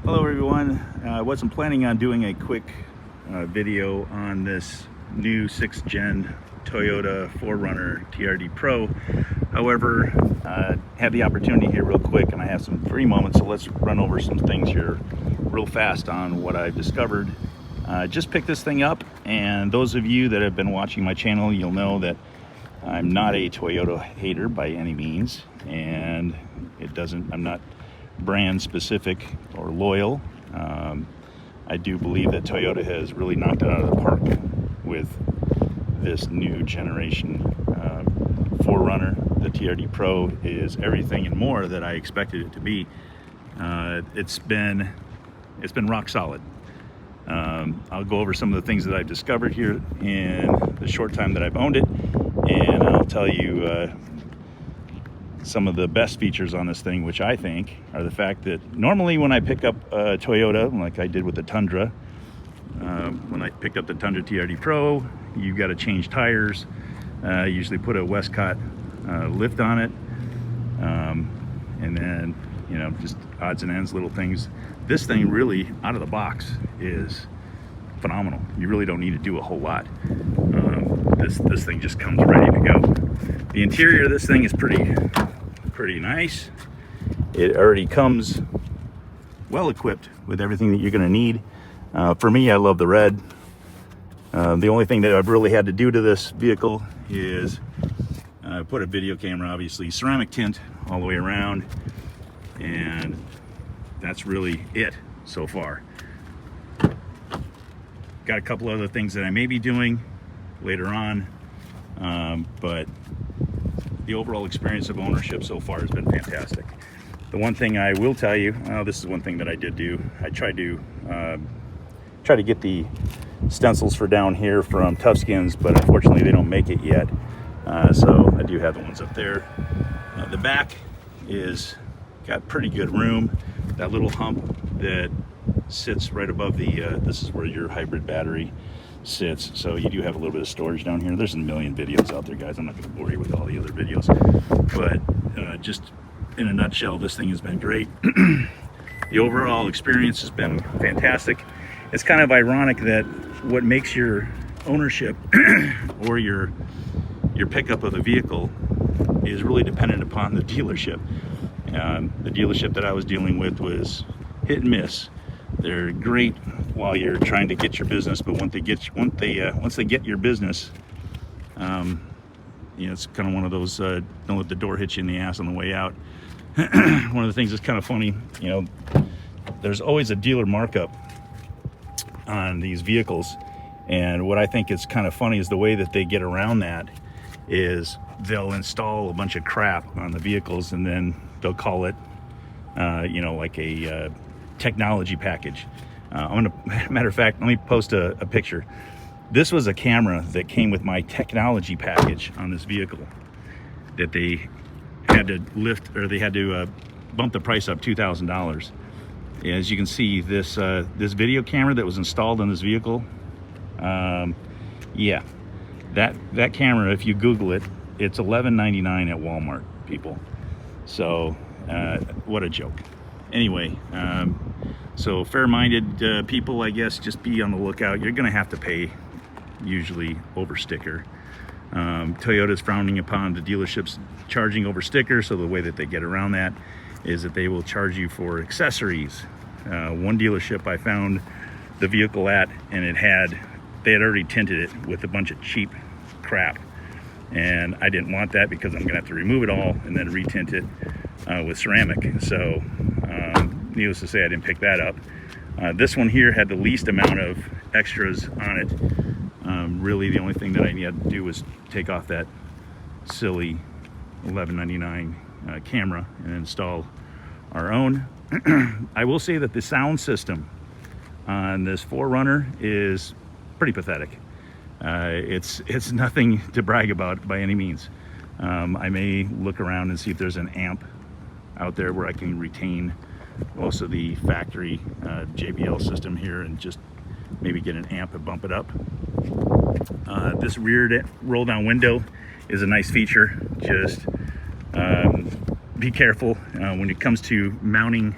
Hello everyone. I wasn't planning on doing a quick video on this new 6th gen Toyota 4Runner TRD Pro. However, had the opportunity here real quick and I have some free moments, so let's run over some things here real fast on what I've discovered. Just picked this thing up, and those of you that have been watching my channel, you'll know that I'm not a Toyota hater by any means, and I'm not brand specific or loyal. I do believe that Toyota has really knocked it out of the park with this new generation 4Runner. The TRD Pro is everything and more that I expected it to be. It's been rock solid. I'll go over some of the things that I've discovered here in the short time that I've owned it, and I'll tell you some of the best features on this thing, which I think are the fact that normally when I pick up a Toyota, like I did with the Tundra, when I picked up the Tundra TRD Pro, you've got to change tires, usually put a Westcott lift on it, and then, you know, just odds and ends, little things. This thing really, out of the box, is phenomenal. You really don't need to do a whole lot. This thing just comes ready to go. The interior of this thing is pretty nice. It already comes well equipped with everything that you're going to need. For me, I love the red. The only thing that I've really had to do to this vehicle is put a video camera, obviously, ceramic tint all the way around, and that's really it so far. Got a couple other things that I may be doing later on, but the overall experience of ownership so far has been fantastic. The one thing I will tell you, this is one thing that I did do. I tried to get the stencils for down here from Toughskins, but unfortunately they don't make it yet. So I do have the ones up there. The back is got pretty good room. That little hump that sits right above the, this is where your hybrid battery sits, so you do have a little bit of storage down here. There's a million videos out there, guys. I'm not going to bore you with all the other videos, but just in a nutshell, this thing has been great. The overall experience has been fantastic. It's kind of ironic that what makes your ownership or your pickup of the vehicle is really dependent upon the dealership. The dealership that I was dealing with was hit and miss. They're great while you're trying to get your business, but once they get your business, you know, it's kind of one of those don't let the door hit you in the ass on the way out. One of the things that's kind of funny, you know, there's always a dealer markup on these vehicles, and what I think is kind of funny is the way that they get around that is they'll install a bunch of crap on the vehicles, and then they'll call it, you know, like a technology package. Matter of fact, let me post a picture. This was a camera that came with my technology package on this vehicle that they had to lift, or they had to bump the price up $2,000. As you can see, this video camera that was installed on this vehicle, yeah, that camera, if you Google it, it's $11.99 at Walmart, people. So what a joke. Anyway, so fair-minded people, I guess, just be on the lookout. You're gonna have to pay, usually, over sticker. Toyota's frowning upon the dealerships charging over sticker, so the way that they get around that is that they will charge you for accessories. One dealership I found the vehicle at, and they had already tinted it with a bunch of cheap crap, and I didn't want that because I'm gonna have to remove it all and then retint it with ceramic. So needless to say, I didn't pick that up. This one here had the least amount of extras on it. Really the only thing that I had to do was take off that silly $11.99 camera and install our own. I will say that the sound system on this 4Runner is pretty pathetic. It's nothing to brag about by any means. I may look around and see if there's an amp out there where I can retain most of the factory JBL system here and just maybe get an amp and bump it up. This rear roll down window is a nice feature. Just be careful when it comes to mounting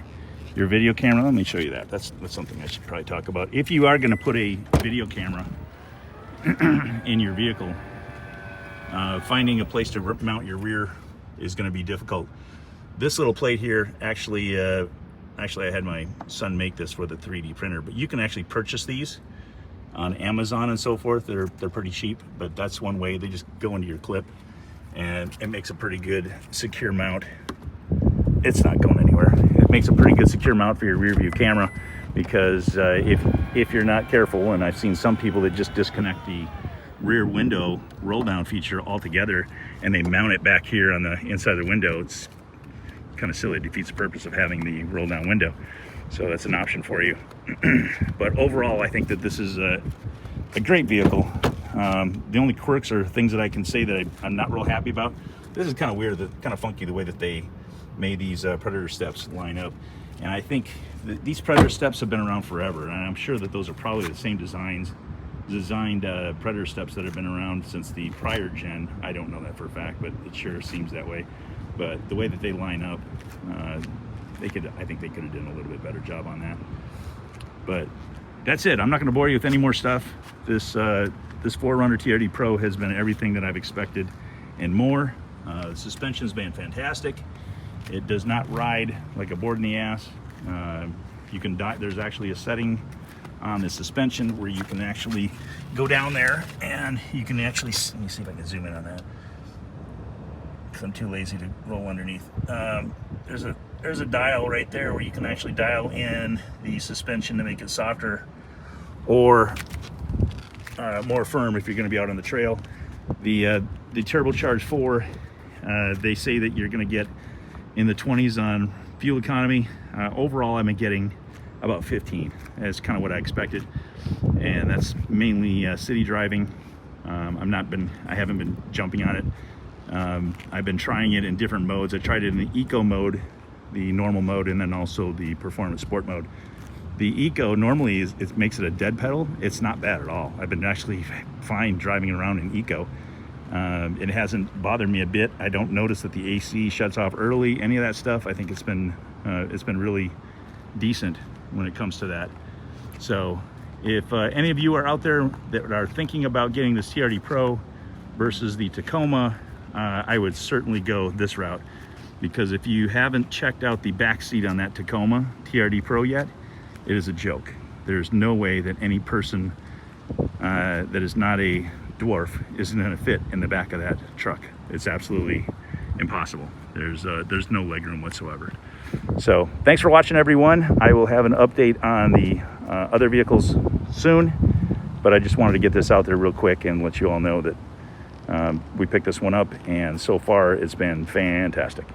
your video camera. Let me show you that. That's something I should probably talk about. If you are going to put a video camera in your vehicle, finding a place to mount your rear is going to be difficult. This little plate here, actually I had my son make this for the 3D printer, but you can actually purchase these on Amazon and so forth. They're pretty cheap, but that's one way. They just go into your clip, and it makes a pretty good secure mount. It's not going anywhere. It makes a pretty good secure mount for your rear view camera, because if you're not careful, and I've seen some people that just disconnect the rear window roll down feature altogether and they mount it back here on the inside of the window. It's kind of silly. It defeats the purpose of having the roll down window. So that's an option for you. But overall, I think that this is a great vehicle. The only quirks are things that I can say that I'm not real happy about. This is kind of weird, kind of funky, the way that they made these Predator steps line up. And I think these Predator steps have been around forever, and I'm sure that those are probably the same designed Predator steps that have been around since the prior gen. I don't know that for a fact, but it sure seems that way. But the way that they line up, I think they could have done a little bit better job on that. But that's it. I'm not going to bore you with any more stuff. This 4Runner TRD Pro has been everything that I've expected and more. The suspension's been fantastic. It does not ride like a board in the ass. There's actually a setting on the suspension where you can actually go down there and you can actually, let me see if I can zoom in on that, because I'm too lazy to roll underneath. There's a dial right there where you can actually dial in the suspension to make it softer or more firm if you're going to be out on the trail. The turbocharged 4, they say that you're going to get in the 20s on fuel economy. Overall, I've been getting about 15. That's kind of what I expected, and that's mainly city driving. I haven't been jumping on it. I've been trying it in different modes. I tried it in the eco mode, the normal mode, and then also the performance sport mode. The eco normally it makes it a dead pedal. It's not bad at all. I've been actually fine driving around in eco. It hasn't bothered me a bit. I don't notice that the AC shuts off early, any of that stuff. I think it's been really decent when it comes to that. So if any of you are out there that are thinking about getting this TRD Pro versus the Tacoma, I would certainly go this route, because if you haven't checked out the back seat on that Tacoma TRD Pro yet, it is a joke. There's no way that any person that is not a dwarf isn't going to fit in the back of that truck. It's absolutely impossible. There's no legroom whatsoever. So thanks for watching, everyone. I will have an update on the other vehicles soon, but I just wanted to get this out there real quick and let you all know that we picked this one up, and so far it's been fantastic.